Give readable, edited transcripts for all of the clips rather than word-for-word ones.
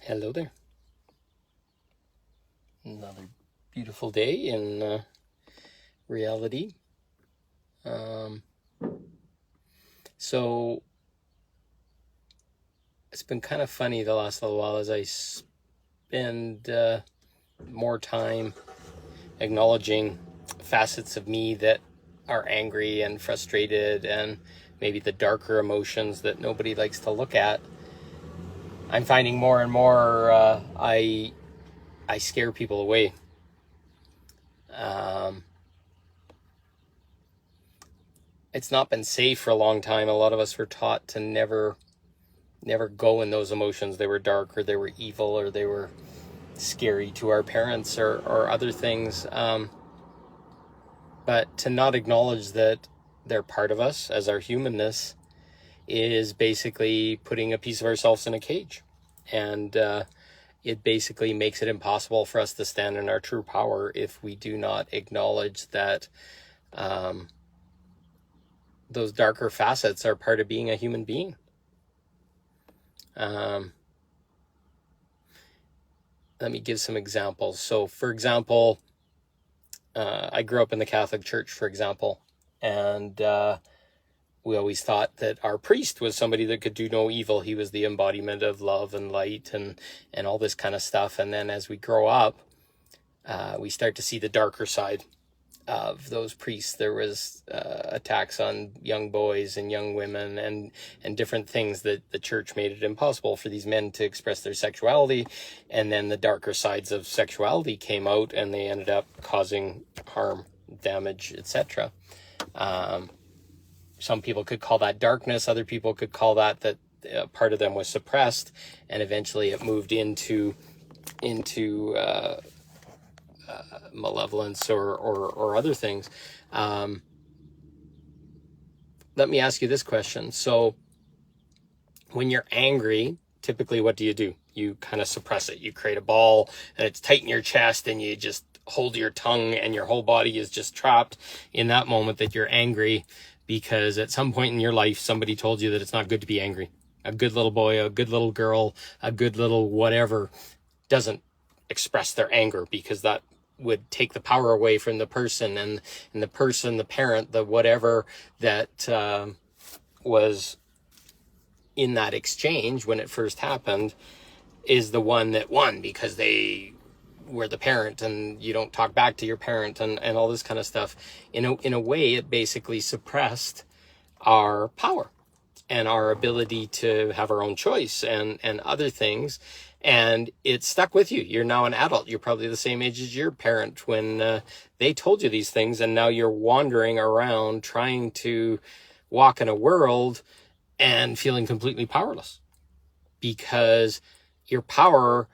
Hello there. Another beautiful day in reality. So it's been kind of funny the last little while as I spend more time acknowledging facets of me that are angry and frustrated and maybe the darker emotions that nobody likes to look at. I'm finding more and more I scare people away. It's not been safe for a long time. A lot of us were taught to never go in those emotions. They were dark, or they were evil, or they were scary to our parents, or other things. But to not acknowledge that they're part of us as our humanness is basically putting a piece of ourselves in a cage. And it basically makes it impossible for us to stand in our true power if we do not acknowledge that those darker facets are part of being a human being. Let me give some examples. So, for example, I grew up in the Catholic Church, for example, and we always thought that our priest was somebody that could do no evil. He was the embodiment of love and light and all this kind of stuff. And then as we grow up, we start to see the darker side of those priests. There was attacks on young boys and young women and different things that the church made it impossible for these men to express their sexuality. And then the darker sides of sexuality came out and they ended up causing harm, damage, etc. Some people could call that darkness. Other people could call that part of them was suppressed, and eventually it moved into malevolence or other things. Let me ask you this question. So when you're angry, typically what do? You kind of suppress it. You create a ball and it's tight in your chest and you just hold your tongue and your whole body is just trapped in that moment that you're angry, because at some point in your life somebody told you that it's not good to be angry. A good little boy, a good little girl, a good little whatever doesn't express their anger, because that would take the power away from the person, and the person, the parent, the whatever that was in that exchange when it first happened is the one that won, because they were the parent and you don't talk back to your parent and all this kind of stuff. In a way, it basically suppressed our power and our ability to have our own choice and other things. And it stuck with you. You're now an adult. You're probably the same age as your parent when they told you these things. And now you're wandering around trying to walk in a world and feeling completely powerless, because your power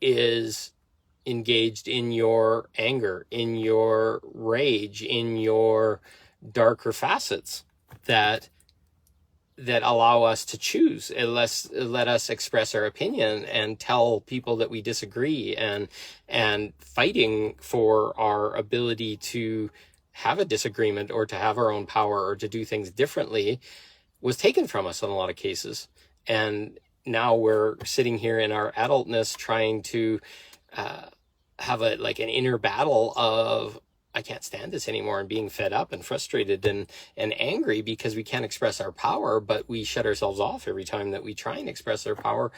is engaged in your anger, in your rage, in your darker facets that allow us to choose, let us express our opinion and tell people that we disagree, and fighting for our ability to have a disagreement or to have our own power or to do things differently was taken from us in a lot of cases. And now we're sitting here in our adultness trying to have an inner battle of, I can't stand this anymore, and being fed up and frustrated and angry because we can't express our power, but we shut ourselves off every time that we try and express our power,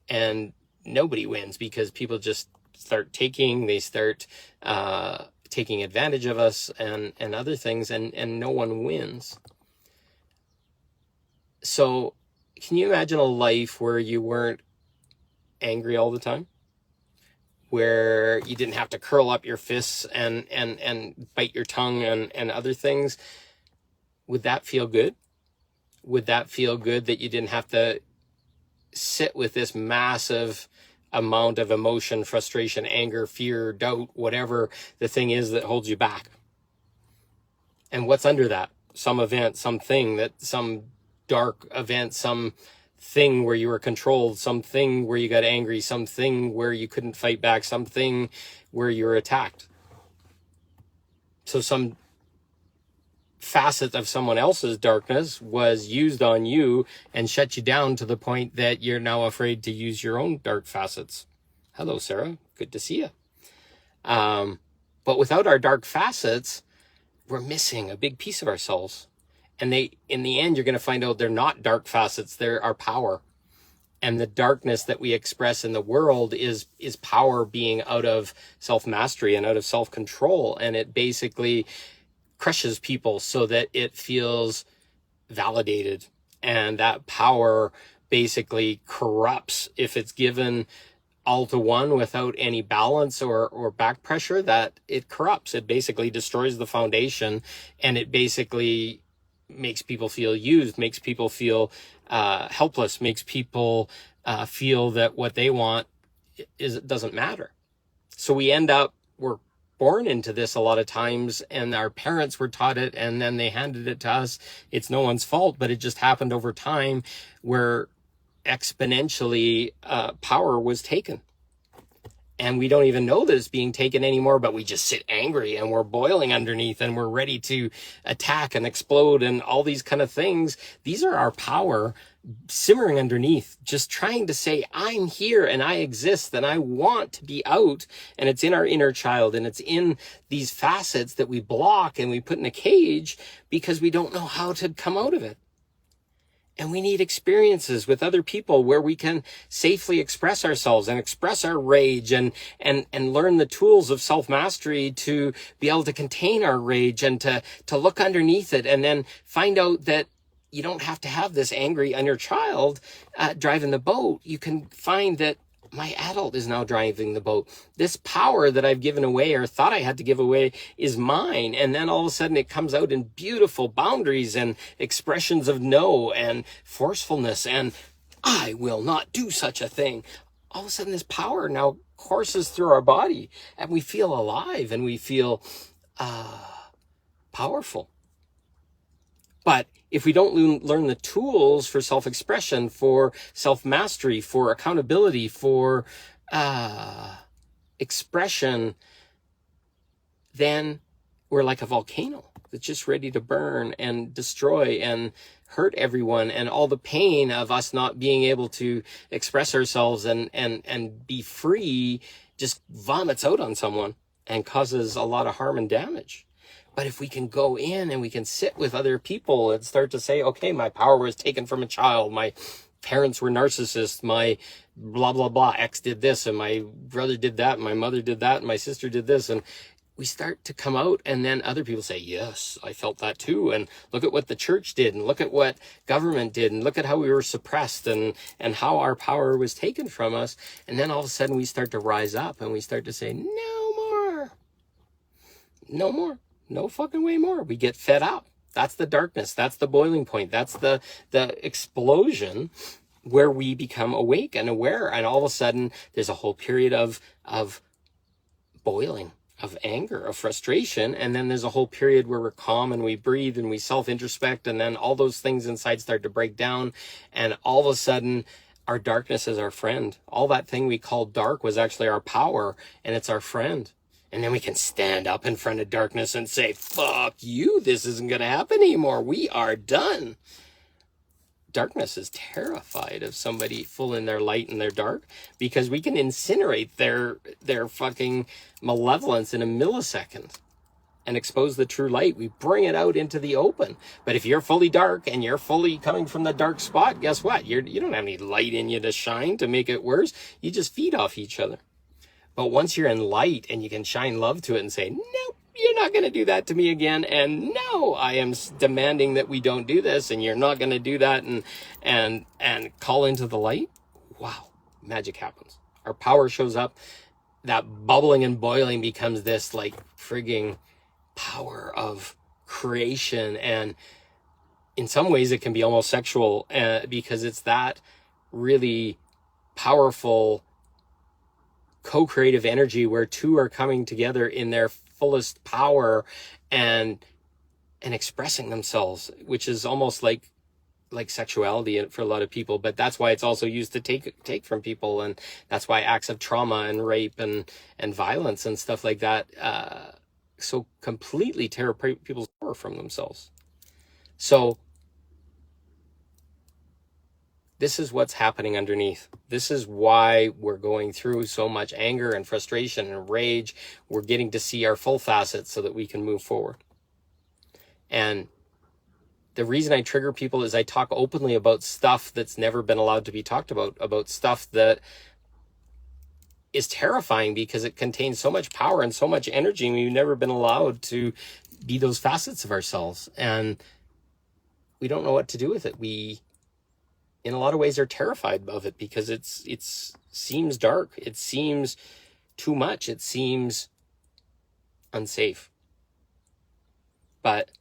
and nobody wins because people just start taking advantage of us and other things, and no one wins. So can you imagine a life where you weren't angry all the time? Where you didn't have to curl up your fists and bite your tongue and other things? Would that feel good? Would that feel good that you didn't have to sit with this massive amount of emotion, frustration, anger, fear, doubt, whatever the thing is that holds you back? And what's under that? Some event, some dark event, some thing where you were controlled, something where you got angry, something where you couldn't fight back, something where you were attacked. So some facet of someone else's darkness was used on you and shut you down to the point that you're now afraid to use your own dark facets. Hello, Sarah. Good to see you. But without our dark facets, we're missing a big piece of ourselves. And in the end, you're going to find out they're not dark facets. They're our power. And the darkness that we express in the world is power being out of self-mastery and out of self-control. And it basically crushes people so that it feels validated. And that power basically corrupts if it's given all to one without any balance or back pressure, that it corrupts. It basically destroys the foundation, and it basically makes people feel used, makes people feel helpless, makes people feel that what they want doesn't matter. So we're born into this a lot of times, and our parents were taught it, and then they handed it to us. It's no one's fault, but it just happened over time where exponentially power was taken. And we don't even know that it's being taken anymore, but we just sit angry and we're boiling underneath and we're ready to attack and explode and all these kind of things. These are our power simmering underneath, just trying to say, I'm here and I exist and I want to be out. And it's in our inner child, and it's in these facets that we block and we put in a cage because we don't know how to come out of it. And we need experiences with other people where we can safely express ourselves and express our rage and learn the tools of self-mastery to be able to contain our rage and to look underneath it, and then find out that you don't have to have this angry inner child driving the boat. You can find that my adult is now driving the boat. This power that I've given away or thought I had to give away is mine. And then all of a sudden it comes out in beautiful boundaries and expressions of no and forcefulness and I will not do such a thing. All of a sudden this power now courses through our body, and we feel alive and we feel powerful. But if we don't learn the tools for self-expression, for self-mastery, for accountability, for expression, then we're like a volcano that's just ready to burn and destroy and hurt everyone. And all the pain of us not being able to express ourselves and be free just vomits out on someone and causes a lot of harm and damage. But if we can go in and we can sit with other people and start to say, okay, my power was taken from a child, my parents were narcissists, my blah, blah, blah, ex did this, and my brother did that, and my mother did that, and my sister did this, and we start to come out, and then other people say, yes, I felt that too, and look at what the church did, and look at what government did, and look at how we were suppressed, and how our power was taken from us. And then all of a sudden we start to rise up, and we start to say, no more. No more. No fucking way more. We get fed up. That's the darkness. That's the boiling point. That's the explosion where we become awake and aware. And all of a sudden there's a whole period of boiling, of anger, of frustration. And then there's a whole period where we're calm and we breathe and we self-introspect. And then all those things inside start to break down. And all of a sudden our darkness is our friend. All that thing we call dark was actually our power, and it's our friend. And then we can stand up in front of darkness and say, fuck you, this isn't going to happen anymore. We are done. Darkness is terrified of somebody full in their light and their dark, because we can incinerate their fucking malevolence in a millisecond and expose the true light. We bring it out into the open. But if you're fully dark and you're fully coming from the dark spot, guess what? You don't have any light in you to shine to make it worse. You just feed off each other. But once you're in light and you can shine love to it and say, no, you're not going to do that to me again. And no, I am demanding that we don't do this, and you're not going to do that, and call into the light. Wow, magic happens. Our power shows up. That bubbling and boiling becomes this like frigging power of creation. And in some ways it can be almost sexual because it's that really powerful co-creative energy where two are coming together in their fullest power and expressing themselves, which is almost like sexuality for a lot of people. But that's why it's also used to take from people, and that's why acts of trauma and rape and violence and stuff like that completely tear people's power from themselves. So this is what's happening underneath. This is why we're going through so much anger and frustration and rage. We're getting to see our full facets so that we can move forward. And the reason I trigger people is I talk openly about stuff that's never been allowed to be talked about stuff that is terrifying because it contains so much power and so much energy, and we've never been allowed to be those facets of ourselves. And we don't know what to do with it. We, in a lot of ways, are terrified of it because it seems dark. It seems too much. It seems unsafe. But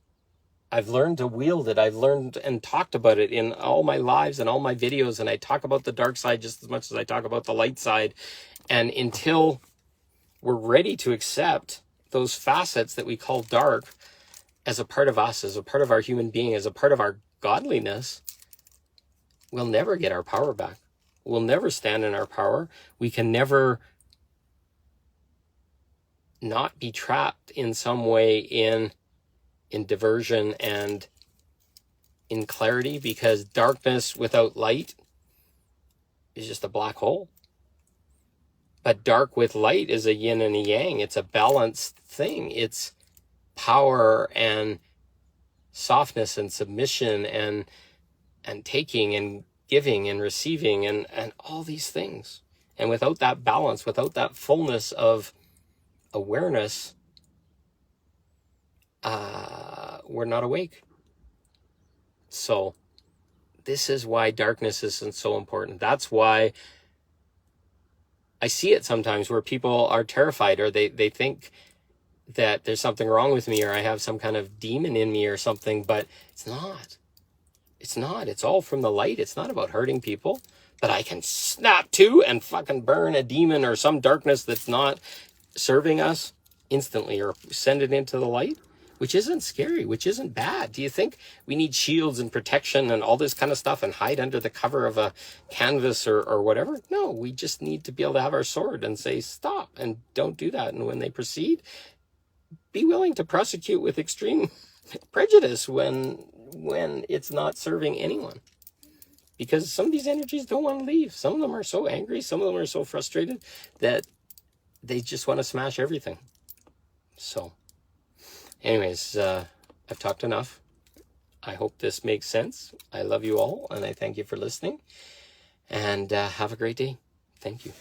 I've learned to wield it. I've learned and talked about it in all my lives and all my videos. And I talk about the dark side just as much as I talk about the light side. And until we're ready to accept those facets that we call dark as a part of us, as a part of our human being, as a part of our godliness, we'll never get our power back. We'll never stand in our power. We can never not be trapped in some way in diversion and in clarity, because darkness without light is just a black hole. But dark with light is a yin and a yang. It's a balanced thing. It's power and softness and submission and taking and giving and receiving and all these things. And without that balance, without that fullness of awareness, we're not awake. So this is why darkness isn't so important. That's why I see it sometimes where people are terrified, or they think that there's something wrong with me, or I have some kind of demon in me or something, but it's not. It's not. It's all from the light. It's not about hurting people. But I can snap to and fucking burn a demon or some darkness that's not serving us instantly, or send it into the light, which isn't scary, which isn't bad. Do you think we need shields and protection and all this kind of stuff and hide under the cover of a canvas or whatever? No, we just need to be able to have our sword and say, stop, and don't do that. And when they proceed, be willing to prosecute with extreme prejudice when it's not serving anyone. Because some of these energies don't want to leave. Some of them are so angry, some of them are so frustrated that they just want to smash everything. So anyways, I've talked enough. I hope this makes sense. I love you all, and I thank you for listening. And have a great day. Thank you.